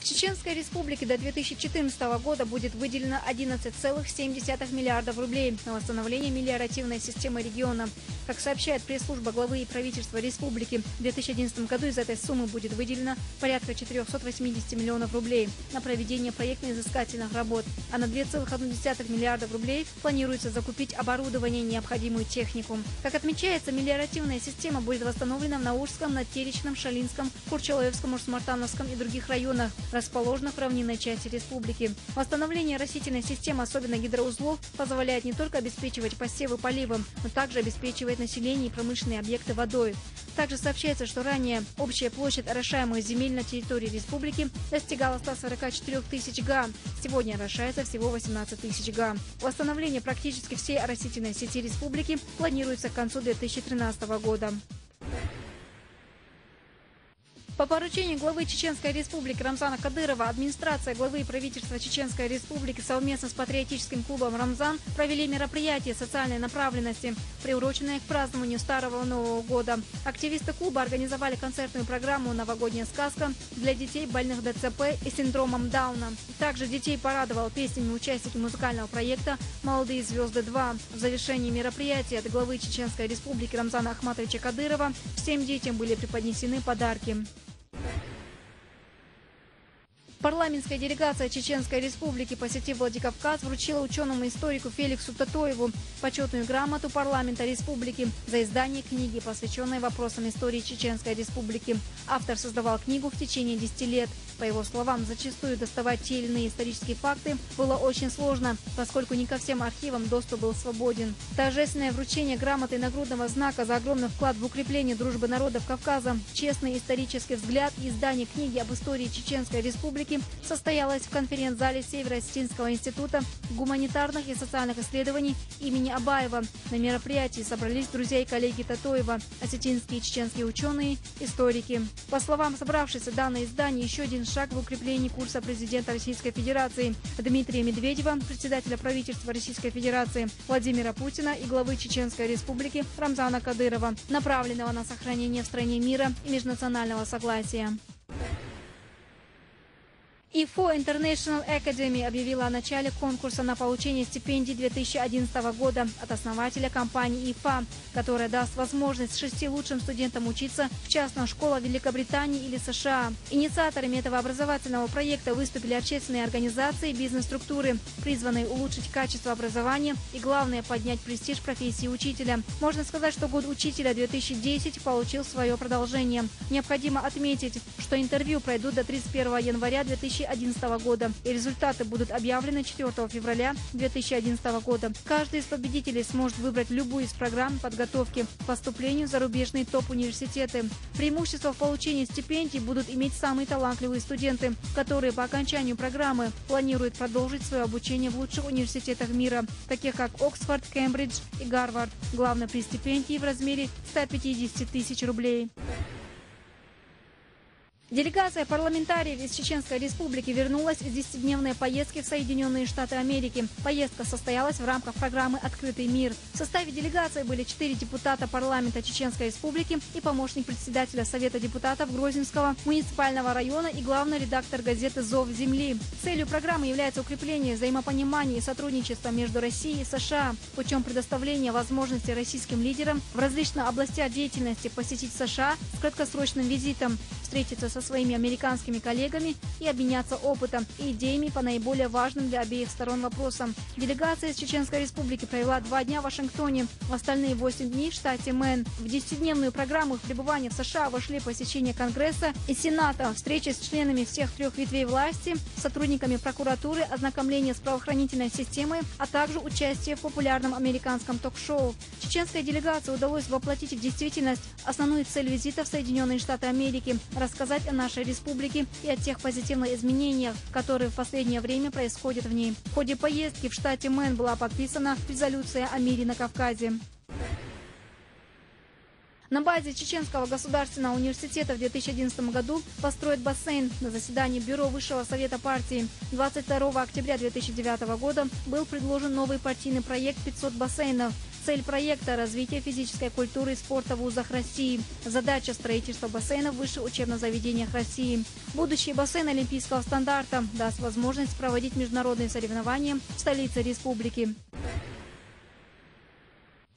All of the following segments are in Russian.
В Чеченской Республике до 2014 года будет выделено 11,7 миллиардов рублей на восстановление мелиоративной системы региона. Как сообщает пресс-служба главы и правительства республики, в 2011 году из этой суммы будет выделено порядка 480 миллионов рублей на проведение проектно-изыскательных работ, а на 2,1 миллиардов рублей планируется закупить оборудование и необходимую технику. Как отмечается, мелиоративная система будет восстановлена в Наурском, Надтеречном, Шалинском, Курчалоевском, Урсмартановском и других районах, расположенных в равнинной части республики. Восстановление растительной системы, особенно гидроузлов, позволяет не только обеспечивать посевы поливом, но также обеспечивает население и промышленные объекты водой. Также сообщается, что ранее общая площадь орошаемых земель на территории республики достигала 144 тысяч га. Сегодня орошается всего 18 тысяч га. Восстановление практически всей оросительной сети республики планируется к концу 2013 года. По поручению главы Чеченской Республики Рамзана Кадырова, администрация главы и правительства Чеченской Республики совместно с патриотическим клубом «Рамзан» провели мероприятие социальной направленности, приуроченное к празднованию Старого Нового года. Активисты клуба организовали концертную программу «Новогодняя сказка» для детей, больных ДЦП и синдромом Дауна. Также детей порадовал песнями участники музыкального проекта «Молодые звезды 2». В завершении мероприятия от главы Чеченской Республики Рамзана Ахматовича Кадырова всем детям были преподнесены подарки. Парламентская делегация Чеченской Республики, посетив Владикавказ, вручила ученому-историку Феликсу Татоеву почетную грамоту парламента республики за издание книги, посвященной вопросам истории Чеченской Республики. Автор создавал книгу в течение 10 лет. По его словам, зачастую доставать те или иные исторические факты было очень сложно, поскольку не ко всем архивам доступ был свободен. Торжественное вручение грамоты и нагрудного знака за огромный вклад в укрепление дружбы народов Кавказа, честный исторический взгляд и издание книги об истории Чеченской Республики состоялось в конференц-зале Северо-Осетинского института гуманитарных и социальных исследований имени Абаева. На мероприятии собрались друзья и коллеги Татоева, осетинские и чеченские ученые, историки. По словам собравшихся, данное издание еще один шаг в укреплении курса президента Российской Федерации Дмитрия Медведева, председателя правительства Российской Федерации Владимира Путина и главы Чеченской Республики Рамзана Кадырова, направленного на сохранение в стране мира и межнационального согласия. ИФО International Academy объявила о начале конкурса на получение стипендий 2011 года от основателя компании ИФА, которая даст возможность 6 лучшим студентам учиться в частных школах Великобритании или США. Инициаторами этого образовательного проекта выступили общественные организации и бизнес-структуры, призванные улучшить качество образования и, главное, поднять престиж профессии учителя. Можно сказать, что год учителя 2010 получил свое продолжение. Необходимо отметить, что интервью пройдут до 31 января 2011 года, и результаты будут объявлены 4 февраля 2011 года. Каждый из победителей сможет выбрать любую из программ подготовки к поступлению в зарубежные топ-университеты. Преимущество в получении стипендий будут иметь самые талантливые студенты, которые по окончанию программы планируют продолжить свое обучение в лучших университетах мира, таких как Оксфорд, Кембридж и Гарвард. Главный приз стипендии в размере 150 тысяч рублей. Делегация парламентариев из Чеченской Республики вернулась из 10-дневной поездки в Соединенные Штаты Америки. Поездка состоялась в рамках программы «Открытый мир». В составе делегации были 4 депутата парламента Чеченской Республики и помощник председателя Совета депутатов Грозненского муниципального района и главный редактор газеты «Зов земли». Целью программы является укрепление взаимопонимания и сотрудничества между Россией и США путем предоставления возможности российским лидерам в различных областях деятельности посетить США с краткосрочным визитом, встретиться со своими американскими коллегами и обменяться опытом и идеями по наиболее важным для обеих сторон вопросам. Делегация из Чеченской Республики провела 2 дня в Вашингтоне, остальные 8 дней в штате Мэн. В 10-дневную программу их пребывания в США вошли посещение Конгресса и Сената, встречи с членами всех 3 ветвей власти, сотрудниками прокуратуры, ознакомление с правоохранительной системой, а также участие в популярном американском ток-шоу. Чеченской делегации удалось воплотить в действительность основную цель визита в Соединенные Штаты Америки – рассказать о нашей республике и о тех позитивных изменениях, которые в последнее время происходят в ней. В ходе поездки в штате Мэн была подписана резолюция о мире на Кавказе. На базе Чеченского государственного университета в 2011 году построят бассейн. На заседании Бюро Высшего совета партии 22 октября 2009 года был предложен новый партийный проект 500 бассейнов. Цель проекта – развитие физической культуры и спорта в вузах России. Задача – строительство бассейнов в высших учебных заведениях России. Будущий бассейн олимпийского стандарта даст возможность проводить международные соревнования в столице республики.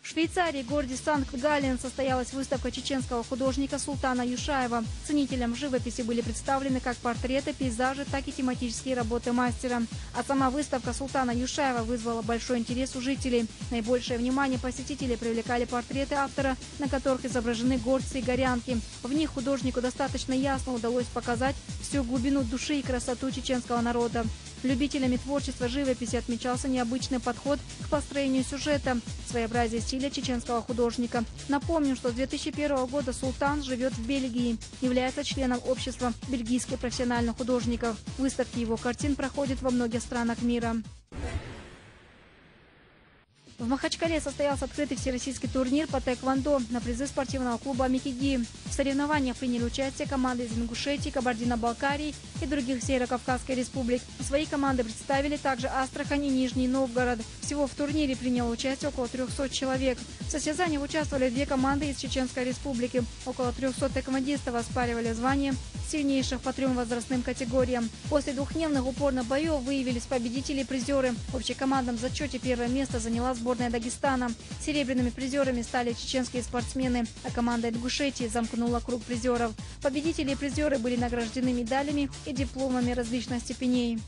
В Швейцарии, городе Санкт-Галлен, состоялась выставка чеченского художника Султана Юшаева. Ценителям живописи были представлены как портреты, пейзажи, так и тематические работы мастера. А сама выставка Султана Юшаева вызвала большой интерес у жителей. Наибольшее внимание посетителей привлекали портреты автора, на которых изображены горцы и горянки. В них художнику достаточно ясно удалось показать всю глубину души и красоту чеченского народа. Любителями творчества живописи отмечался необычный подход к построению сюжета, своеобразие стиля чеченского художника. Напомним, что с 2001 года Султан живет в Бельгии, является членом общества бельгийских профессиональных художников. Выставки его картин проходят во многих странах мира. В Махачкале состоялся открытый всероссийский турнир по тэквондо на призы спортивного клуба «Микиги». В соревнованиях приняли участие команды из Ингушетии, Кабардино-Балкарии и других северо-кавказских республик. Свои команды представили также Астрахань и Нижний Новгород. Всего в турнире приняло участие около 300 человек. В состязаниях участвовали 2 команды из Чеченской республики. Около 300 тэквондистов оспаривали звание сильнейших по 3 возрастным категориям. После двухдневных упорных боев выявились победители и призеры. В общекомандном зачете первое место заняла сборная Дагестана. Серебряными призерами стали чеченские спортсмены, а команда Ингушетии замкнула круг призеров. Победители и призеры были награждены медалями и дипломами различных степеней.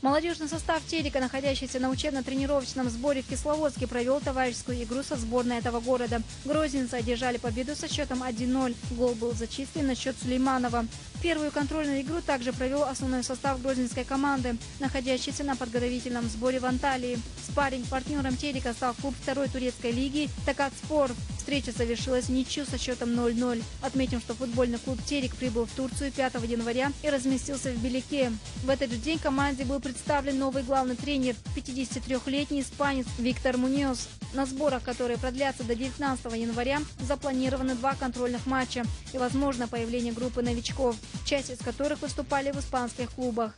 Молодежный состав Терека, находящийся на учебно-тренировочном сборе в Кисловодске, провел товарищескую игру со сборной этого города. Грозненцы одержали победу со счетом 1-0. Гол был зачислен на счет Сулейманова. Первую контрольную игру также провел основной состав грозненской команды, находящийся на подготовительном сборе в Анталии. Спарринг-партнером Терека стал клуб 2-й турецкой лиги «Токатспор». Встреча завершилась в ничью со счетом 0-0. Отметим, что футбольный клуб «Терек» прибыл в Турцию 5 января и разместился в Белике. В этот же день команде был представлен новый главный тренер, 53-летний испанец Виктор Муньоз. На сборах, которые продлятся до 19 января, запланированы 2 контрольных матча и возможно появление группы новичков, часть из которых выступали в испанских клубах.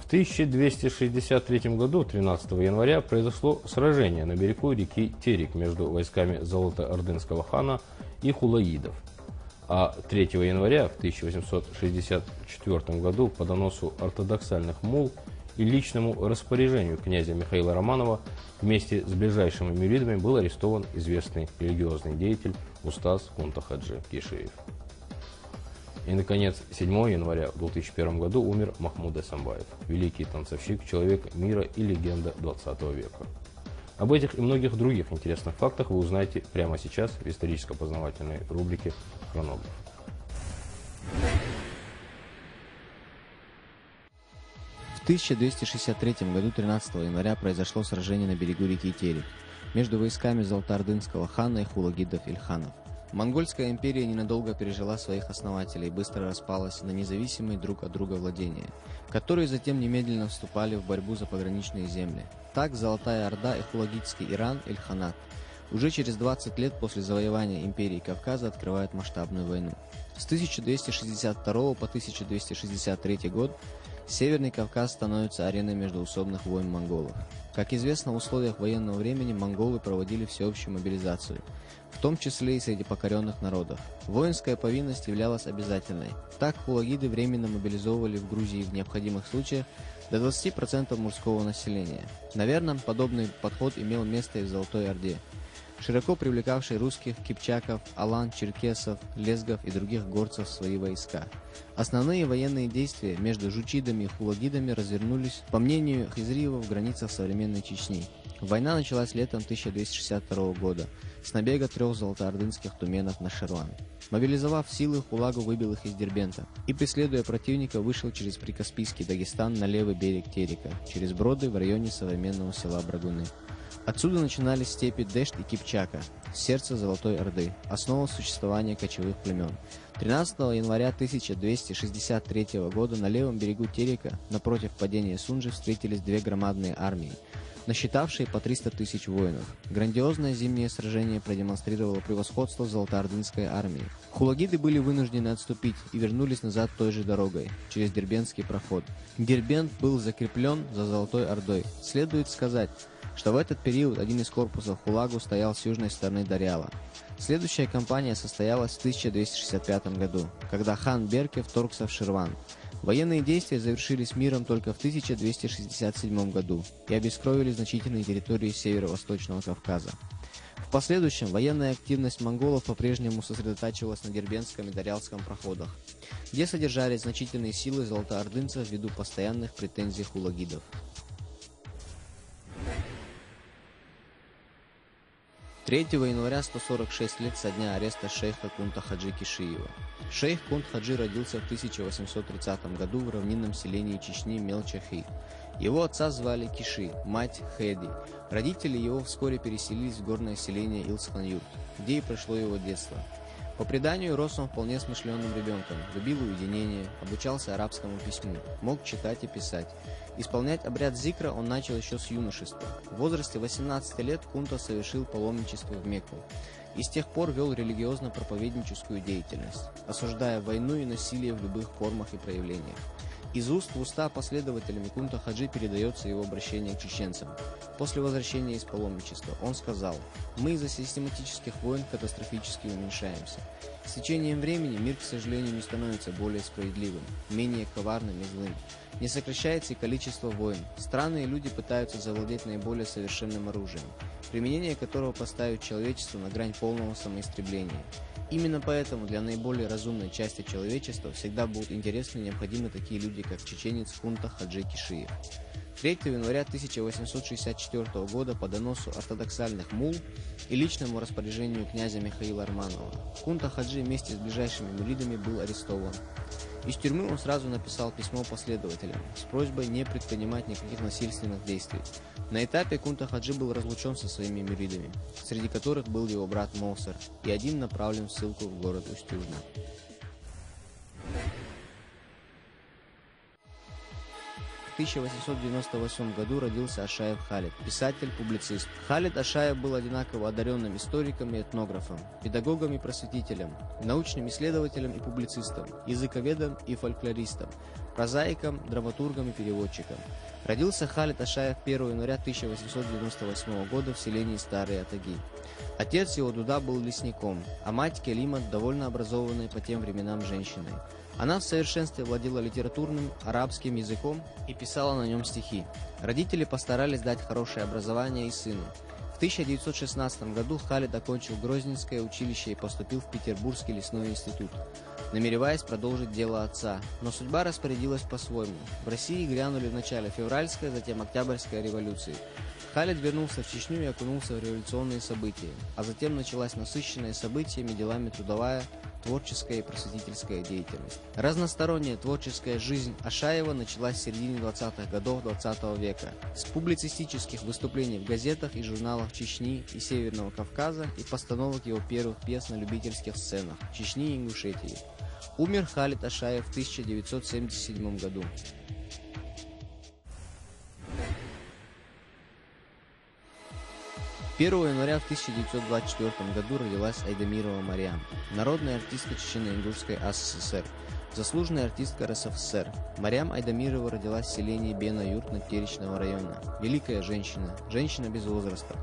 В 1263 году, 13 января, произошло сражение на берегу реки Терек между войсками Золото-Ордынского хана и хулагидов. А 3 января в 1864 году по доносу ортодоксальных мулл и личному распоряжению князя Михаила Романова вместе с ближайшими мюридами был арестован известный религиозный деятель Устаз Кунта-Хаджи Кишиев. И, наконец, 7 января в 2001 году умер Махмуд Эсамбаев, великий танцовщик, человек мира и легенда 20 века. Об этих и многих других интересных фактах вы узнаете прямо сейчас в историческо-познавательной рубрике «Хронограф». В 1263 году 13 января произошло сражение на берегу реки Терек между войсками Золотоордынского хана и хулагидов Ильханов. Монгольская империя ненадолго пережила своих основателей и быстро распалась на независимые друг от друга владения, которые затем немедленно вступали в борьбу за пограничные земли. Так Золотая Орда и хулагидский Иран Ильханат уже через 20 лет после завоевания империи Кавказа открывают масштабную войну. С 1262 по 1263 год Северный Кавказ становится ареной междоусобных войн монголов. Как известно, в условиях военного времени монголы проводили всеобщую мобилизацию, в том числе и среди покоренных народов. Воинская повинность являлась обязательной. Так хулагиды временно мобилизовывали в Грузии в необходимых случаях до 20% мужского населения. Наверное, подобный подход имел место и в Золотой Орде, широко привлекавший русских, кипчаков, алан, черкесов, лезгов и других горцев в свои войска. Основные военные действия между жучидами и хулагидами развернулись, по мнению Хизриева, в границах современной Чечни. Война началась летом 1262 года с набега 3 золотоордынских туменов на Ширван. Мобилизовав силы, Хулагу выбил их из Дербента и, преследуя противника, вышел через Прикаспийский Дагестан на левый берег Терека, через Броды в районе современного села Брагуны. Отсюда начинались степи Дешт и Кипчака, сердце Золотой Орды, основа существования кочевых племен. 13 января 1263 года на левом берегу Терека, напротив падения Сунжи, встретились 2 громадные армии. насчитавшие по 300 тысяч воинов. Грандиозное зимнее сражение продемонстрировало превосходство золотоордынской армии. Хулагиды были вынуждены отступить и вернулись назад той же дорогой, через Дербентский проход. Дербент был закреплен за Золотой Ордой. Следует сказать, что в этот период один из корпусов Хулагу стоял с южной стороны Дарьяла. Следующая кампания состоялась в 1265 году, когда хан Берке вторгся в Ширван. Военные действия завершились миром только в 1267 году и обескровили значительные территории северо-восточного Кавказа. В последующем военная активность монголов по-прежнему сосредотачивалась на Дербентском и Дарьялском проходах, где содержались значительные силы золотоордынцев ввиду постоянных претензий хулагидов. 3 января 146 лет со дня ареста шейха Кунта Хаджи Кишиева. Шейх Кунт Хаджи родился в 1830 году в равнинном селении Чечни Мелчахи. Его отца звали Киши, мать Хэди. Родители его вскоре переселились в горное селение Илсхан-Юрт, где и прошло его детство. По преданию, рос он вполне смышленым ребенком, любил уединение, обучался арабскому письму, мог читать и писать. Исполнять обряд зикра он начал еще с юношества. В возрасте 18 лет Кунта совершил паломничество в Мекку и с тех пор вел религиозно-проповедническую деятельность, осуждая войну и насилие в любых формах и проявлениях. Из уст в уста последователями Кунта Хаджи передается его обращение к чеченцам. После возвращения из паломничества он сказал: «Мы из-за систематических войн катастрофически уменьшаемся. С течением времени мир, к сожалению, не становится более справедливым, менее коварным и злым. Не сокращается и количество войн. Страны и люди пытаются завладеть наиболее совершенным оружием, применение которого поставит человечество на грань полного самоистребления. Именно поэтому для наиболее разумной части человечества всегда будут интересны и необходимы такие люди, как чеченец Кунта Хаджи Кишиев». 3 января 1864 года по доносу ортодоксальных мулл и личному распоряжению князя Михаила Арманова Кунта Хаджи вместе с ближайшими муридами был арестован. Из тюрьмы он сразу написал письмо последователям с просьбой не предпринимать никаких насильственных действий. На этапе Кунта Хаджи был разлучен со своими муридами, среди которых был его брат Мовсар, и один направлен в ссылку в город Устюжна. В 1898 году родился Ашаев Халид, писатель, публицист. Халид Ашаев был одинаково одаренным историком и этнографом, педагогом и просветителем, научным исследователем и публицистом, языковедом и фольклористом, прозаиком, драматургом и переводчиком. Родился Халид Ашаев 1 января 1898 года в селении Старые Атаги. Отец его Дуда был лесником, а мать Келима довольно образованной по тем временам женщиной. Она в совершенстве владела литературным арабским языком и писала на нем стихи. Родители постарались дать хорошее образование и сыну. В 1916 году Халид окончил Грозненское училище и поступил в Петербургский лесной институт, намереваясь продолжить дело отца. Но судьба распорядилась по-своему. В России грянули в начале февральская, затем октябрьская революции. Халид вернулся в Чечню и окунулся в революционные события, а затем началась насыщенная событиями делами трудовая, творческая и просветительская деятельность. Разносторонняя творческая жизнь Ашаева началась в середине 20-х годов 20 века с публицистических выступлений в газетах и журналах Чечни и Северного Кавказа и постановок его первых пьес на любительских сценах Чечни и Ингушетии. Умер Халид Ашаев в 1977 году. – 1 января в 1924 году родилась Айдамирова Мариам, народная артистка Чечено-Ингушской АССР, заслуженная артистка РСФСР. Мариам Айдамирова родилась в селении Бена-Юрт Надтеречного района. Великая женщина, женщина без возраста.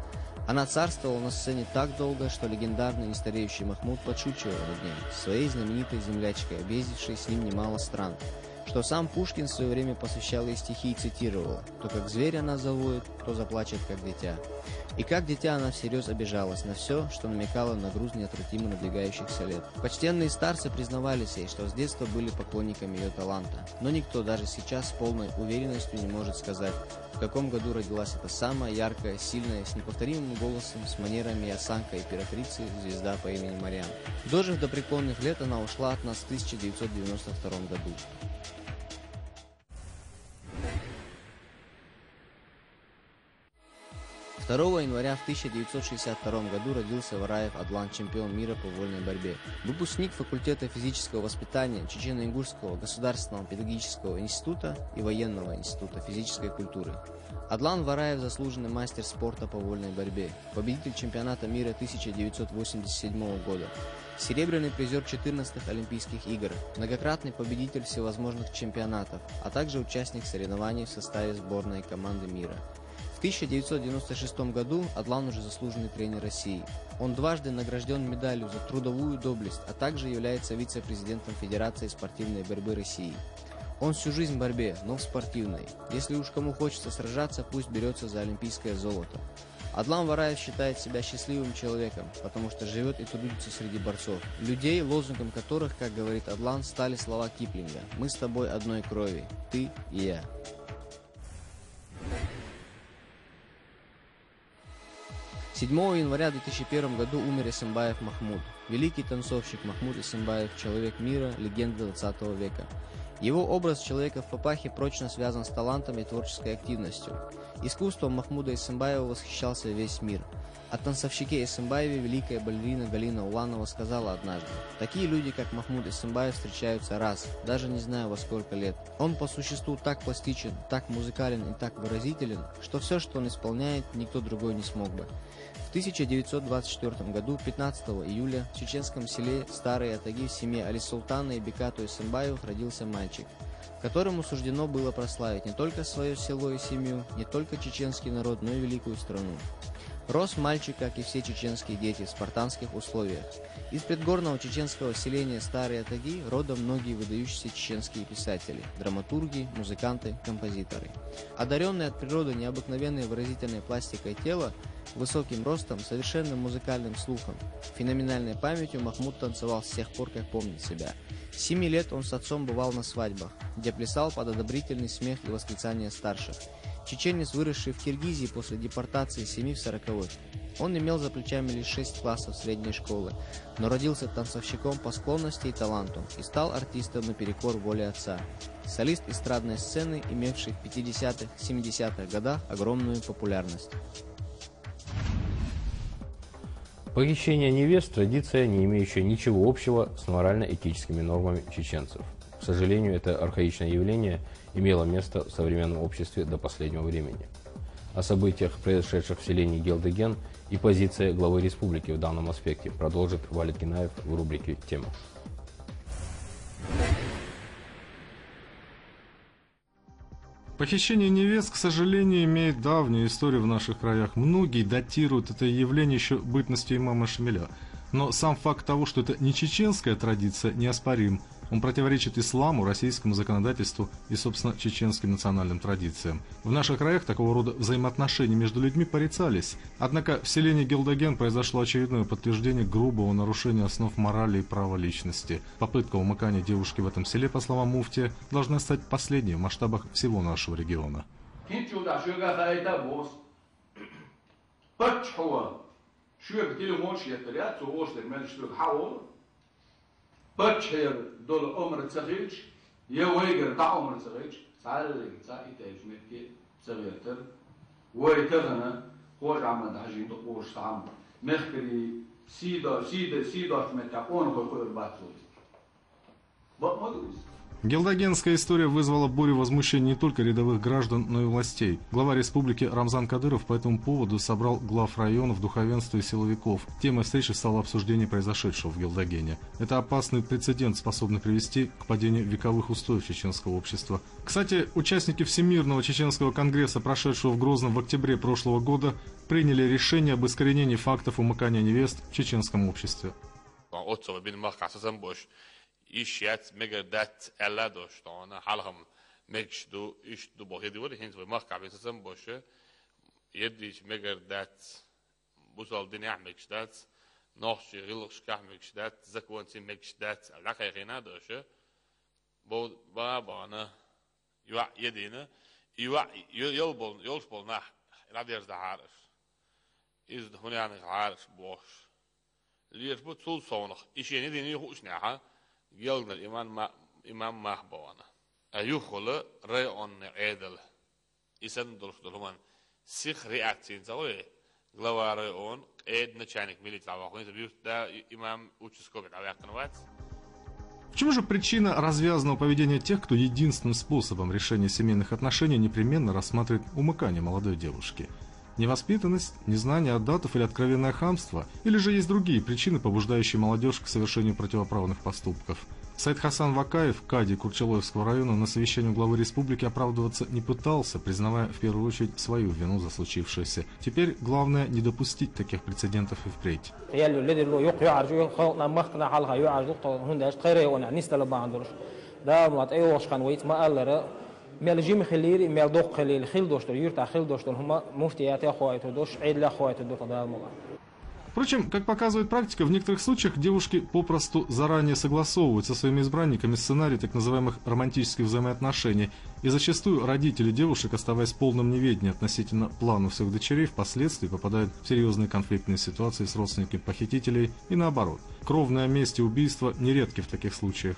Она царствовала на сцене так долго, что легендарный нестареющий Махмуд подшучивал над ней, своей знаменитой землячкой, объездившей с ним немало стран, что сам Пушкин в свое время посвящал ей стихи и цитировал: «То как зверь она завоет, то заплачет как дитя». И как дитя она всерьез обижалась на все, что намекало на груз неотвратимо надвигающихся лет. Почтенные старцы признавались ей, что с детства были поклонниками ее таланта, но никто даже сейчас с полной уверенностью не может сказать, в каком году родилась эта самая яркая, сильная, с неповторимым голосом, с манерами и осанкой императрицы, звезда по имени Мариам. Дожив до преклонных лет, она ушла от нас в 1992 году. В 2 января в 1962 году родился Вараев Адлан, чемпион мира по вольной борьбе. Выпускник факультета физического воспитания Чечено-Ингушского государственного педагогического института и военного института физической культуры. Адлан Вараев – заслуженный мастер спорта по вольной борьбе, победитель чемпионата мира 1987 года, серебряный призер 14-х Олимпийских игр, многократный победитель всевозможных чемпионатов, а также участник соревнований в составе сборной команды мира. В 1996 году Адлан уже заслуженный тренер России. Он дважды награжден медалью за трудовую доблесть, а также является вице-президентом Федерации спортивной борьбы России. Он всю жизнь в борьбе, но в спортивной. Если уж кому хочется сражаться, пусть берется за олимпийское золото. Адлан Вараев считает себя счастливым человеком, потому что живет и трудится среди борцов. Людей, лозунгом которых, как говорит Адлан, стали слова Киплинга: «Мы с тобой одной крови, ты и я». — 7 января 2001 году умер Эсенбаев Махмуд, великий танцовщик Махмуд Эсенбаев, человек мира, легенда 20 века. Его образ человека в папахе прочно связан с талантом и творческой активностью. Искусством Махмуда Эсенбаева восхищался весь мир. О танцовщике Эсенбаеве великая балерина Галина Уланова сказала однажды: «Такие люди, как Махмуд Эсенбаев, встречаются раз, даже не знаю во сколько лет. Он по существу так пластичен, так музыкален и так выразителен, что все, что он исполняет, никто другой не смог бы». В 1924 году, 15 июля, в чеченском селе Старые Атаги в семье Али-Султана и Бекату Эсенбаевых родился мальчик, которому суждено было прославить не только свое село и семью, не только чеченский народ, но и великую страну. Рос мальчик, как и все чеченские дети, в спартанских условиях. Из предгорного чеченского селения Старые Атаги родом многие выдающиеся чеченские писатели, драматурги, музыканты, композиторы. Одаренный от природы необыкновенной выразительной пластикой тела, высоким ростом, совершенным музыкальным слухом, феноменальной памятью Махмуд танцевал с тех пор, как помнит себя. С 7 лет он с отцом бывал на свадьбах, где плясал под одобрительный смех и восклицания старших. Чеченец, выросший в Киргизии после депортации семьи в 40-х. Он имел за плечами лишь 6 классов средней школы, но родился танцовщиком по склонности и таланту и стал артистом наперекор воле отца. Солист эстрадной сцены, имевший в 50-х, 70-х годах огромную популярность. Похищение невест – традиция, не имеющая ничего общего с морально-этическими нормами чеченцев. К сожалению, это архаичное явление имело место в современном обществе до последнего времени. О событиях, произошедших в селении Гелдеген, и позиция главы республики в данном аспекте продолжит Валид Гинаев в рубрике «Тема». Похищение невест, к сожалению, имеет давнюю историю в наших краях. Многие датируют это явление еще бытностью имама Шамиля. Но сам факт того, что это не чеченская традиция, неоспорим. Он противоречит исламу, российскому законодательству и, собственно, чеченским национальным традициям. В наших краях такого рода взаимоотношения между людьми порицались. Однако в селении Гелдеген произошло очередное подтверждение грубого нарушения основ морали и права личности. Попытка умыкания девушки в этом селе, по словам муфтия, должна стать последней в масштабах всего нашего региона. بچهر دل عمر صغیرش یه ویگر دا عمر صغیرش سالك سايت اجمد كي صغيرتر ويتغنى خوش عمل عجين تقوش طعم مخكري سيدا متى اون خو باتوي вот модус. Гелдогенская история вызвала бурю возмущения не только рядовых граждан, но и властей. Глава республики Рамзан Кадыров по этому поводу собрал глав районов, духовенства и силовиков. Темой встречи стало обсуждение произошедшего в Гелдогене. Это опасный прецедент, способный привести к падению вековых устоев чеченского общества. Кстати, участники Всемирного чеченского конгресса, прошедшего в Грозном в октябре прошлого года, приняли решение об искоренении фактов умыкания невест в чеченском обществе. Ishjat megadat alla dostana halham megshdu ishdu bohedi voli hins ve maqabesam boshe yedich megadat busal dinya megshdat noxshi gilqshkah megshdat zakwansi megshdat alla qaygina doshe bo babana yuwa yedina yuwa yol bolna raders da harf iz hunani harf bosh lier bu tul sonach isheni dini hushnaha يلقى الإمام محبوانا أيوخل رأي عن عدل إسان دلش دلمان سيخ رأتين زوي главары он, начальник милиции, да имам участковый, В чем же причина развязанного поведения тех, кто единственным способом решения семейных отношений непременно рассматривает умыкание молодой девушки? Невоспитанность, незнание адатов или откровенное хамство? Или же есть другие причины, побуждающие молодежь к совершению противоправных поступков? Саид Хасан Вакаев, кади Курчалоевского района, на совещании главы республики оправдываться не пытался, признавая в первую очередь свою вину за случившееся. Теперь главное не допустить таких прецедентов и впредь. Впрочем, как показывает практика, в некоторых случаях девушки попросту заранее согласовывают со своими избранниками сценарий так называемых романтических взаимоотношений, и зачастую родители девушек, оставаясь в полном неведении относительно планов своих дочерей, впоследствии попадают в серьезные конфликтные ситуации с родственниками похитителей и наоборот. Кровная месть и убийство нередки в таких случаях.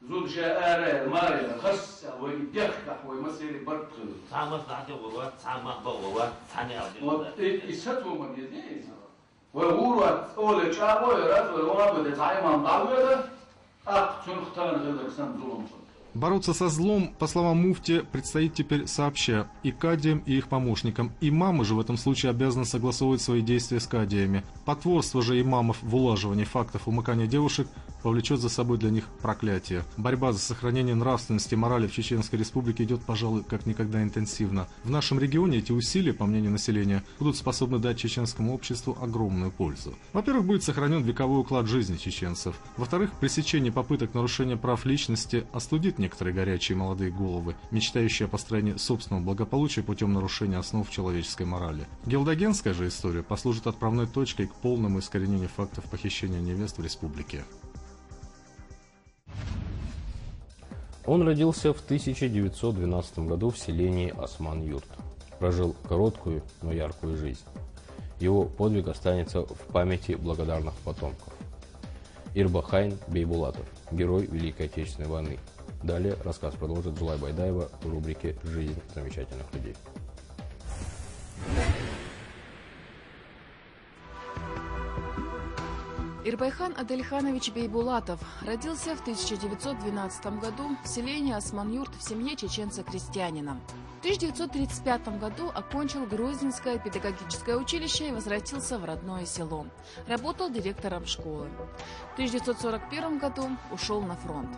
زود شاء ماري خس ويدخك ويمسير برتخل سامس دعتي وقوات سامح بقوات ثاني أودي يساتو من يدين ويقولوا أول شعب ويرات ويقولوا بدي تعيم ضعوة أقتل اختار غير سام ظلم. Бороться со злом, по словам муфти, предстоит теперь сообща и кадиям, и их помощникам. Имамы же в этом случае обязаны согласовывать свои действия с кадиями. Потворство же имамов в улаживании фактов умыкания девушек повлечет за собой для них проклятие. Борьба за сохранение нравственности и морали в Чеченской Республике идет, пожалуй, как никогда интенсивно. В нашем регионе эти усилия, по мнению населения, будут способны дать чеченскому обществу огромную пользу. Во-первых, будет сохранен вековой уклад жизни чеченцев. Во-вторых, пресечение попыток нарушения прав личности остудит некоторые горячие молодые головы, мечтающие о построении собственного благополучия путем нарушения основ человеческой морали. Гелдогенская же история послужит отправной точкой к полному искоренению фактов похищения невест в республике. Он родился в 1912 году в селении Осман-Юрт. Прожил короткую, но яркую жизнь. Его подвиг останется в памяти благодарных потомков. Ирбахайн Бейбулатов, герой Великой Отечественной войны. Далее рассказ продолжит Джулай Байдаева в рубрике «Жизнь замечательных людей». Ирбайхан Адельханович Бейбулатов родился в 1912 году в селении Осман-Юрт в семье чеченца-крестьянина. В 1935 году окончил Грозненское педагогическое училище и возвратился в родное село. Работал директором школы. В 1941 году ушел на фронт.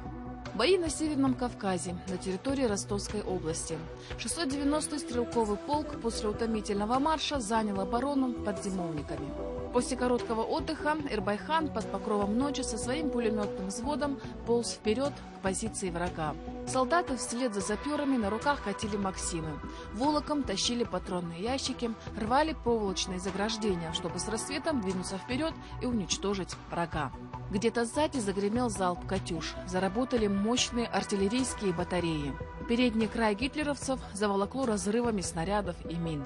Бои на Северном Кавказе, на территории Ростовской области. 690-й стрелковый полк после утомительного марша занял оборону под Зимовниками. После короткого отдыха Ирбайхан под покровом ночи со своим пулеметным взводом полз вперед к позиции врага. Солдаты вслед за саперами на руках катили Максимы. Волоком тащили патронные ящики, рвали проволочные заграждения, чтобы с рассветом двинуться вперед и уничтожить врага. Где-то сзади загремел залп «Катюш». Заработали мощные артиллерийские батареи. Передний край гитлеровцев заволокло разрывами снарядов и мин.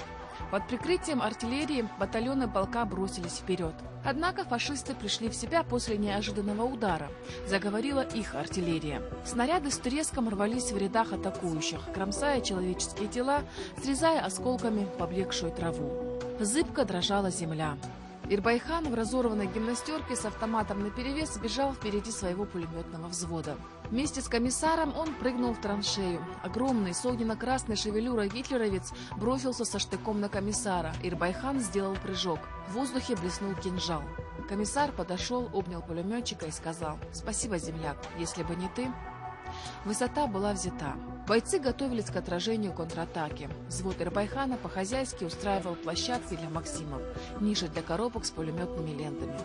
Под прикрытием артиллерии батальоны полка бросились вперед. Однако фашисты пришли в себя после неожиданного удара. Заговорила их артиллерия. Снаряды с треском рвались в рядах атакующих, кромсая человеческие тела, срезая осколками поблекшую траву. Зыбко дрожала земля. Ирбайхан в разорванной гимнастерке с автоматом наперевес бежал впереди своего пулеметного взвода. Вместе с комиссаром он прыгнул в траншею. Огромный с огненно-красной шевелюрой гитлеровец бросился со штыком на комиссара. Ирбайхан сделал прыжок. В воздухе блеснул кинжал. Комиссар подошел, обнял пулеметчика и сказал: «Спасибо, земляк, если бы не ты». Высота была взята. Бойцы готовились к отражению контратаки. Взвод Ирбайхана по-хозяйски устраивал площадки для Максимов, ниши для коробок с пулеметными лентами.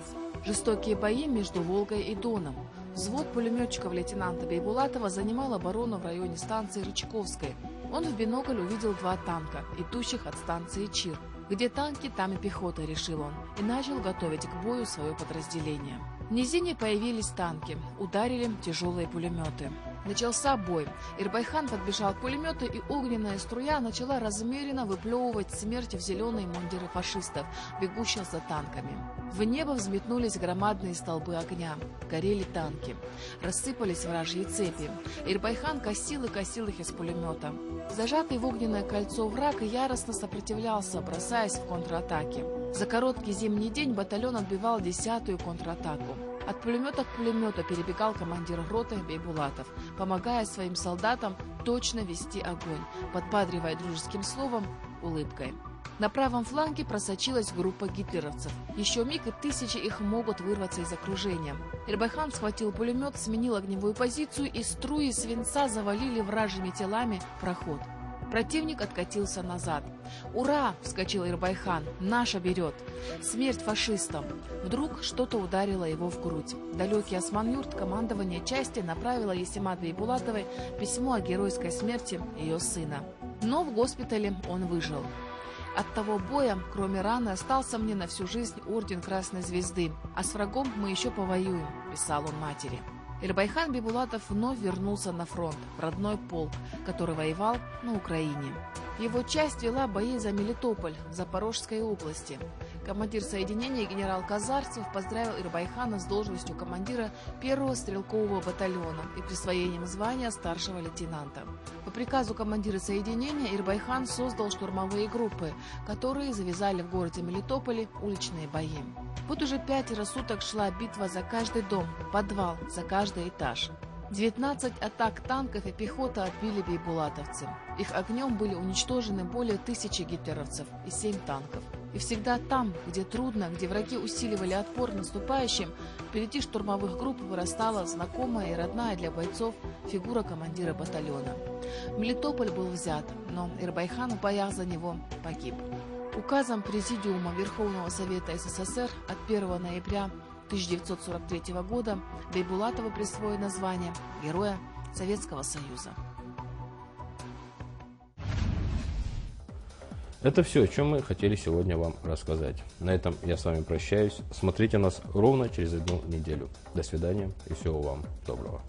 Жестокие бои между Волгой и Доном. Взвод пулеметчиков лейтенанта Бейбулатова занимал оборону в районе станции Рычковской. Он в бинокль увидел 2 танка, идущих от станции Чир. Где танки, там и пехота, решил он, и начал готовить к бою свое подразделение. В низине появились танки, ударили тяжелые пулеметы. Начался бой. Ирбайхан подбежал к пулемету, и огненная струя начала размеренно выплевывать смерть в зеленые мундиры фашистов, бегущих за танками. В небо взметнулись громадные столбы огня. Горели танки. Рассыпались вражьи цепи. Ирбайхан косил и косил их из пулемета. Зажатый в огненное кольцо враг яростно сопротивлялся, бросаясь в контратаки. За короткий зимний день батальон отбивал 10-ю контратаку. От пулемета к пулемету перебегал командир роты Бейбулатов, помогая своим солдатам точно вести огонь, подбадривая дружеским словом, улыбкой. На правом фланге просочилась группа гитлеровцев. Еще миг, и тысячи их могут вырваться из окружения. Ирбайхан схватил пулемет, сменил огневую позицию, и струи свинца завалили вражьими телами проход. Противник откатился назад. «Ура!» — вскочил Ирбайхан. «Наша берет!» Смерть фашистам! Вдруг что-то ударило его в грудь. Далекий Осман-Юрт, командование части, направило Есимат Бейбулатовой письмо о геройской смерти ее сына. Но в госпитале он выжил. «От того боя, кроме раны, остался мне на всю жизнь орден Красной Звезды, а с врагом мы еще повоюем», — писал он матери. Ирбайхан Бейбулатов вновь вернулся на фронт, в родной полк, который воевал на Украине. Его часть вела бои за Мелитополь в Запорожской области. Командир соединения генерал Казарцев поздравил Ирбайхана с должностью командира 1-го стрелкового батальона и присвоением звания старшего лейтенанта. По приказу командира соединения Ирбайхан создал штурмовые группы, которые завязали в городе Мелитополе уличные бои. Вот уже 5 суток шла битва за каждый дом, подвал, за каждый этаж. 19 атак танков и пехоты отбили бейбулатовцы. Их огнем были уничтожены более 1000 гитлеровцев и 7 танков. И всегда там, где трудно, где враги усиливали отпор наступающим, впереди штурмовых групп вырастала знакомая и родная для бойцов фигура командира батальона. Мелитополь был взят, но Ирбайхан в боях за него погиб. Указом Президиума Верховного Совета СССР от 1 ноября 1943 года Бейбулатову присвоено звание Героя Советского Союза. Это все, о чем мы хотели сегодня вам рассказать. На этом я с вами прощаюсь. Смотрите нас ровно через 1 неделю. До свидания и всего вам доброго.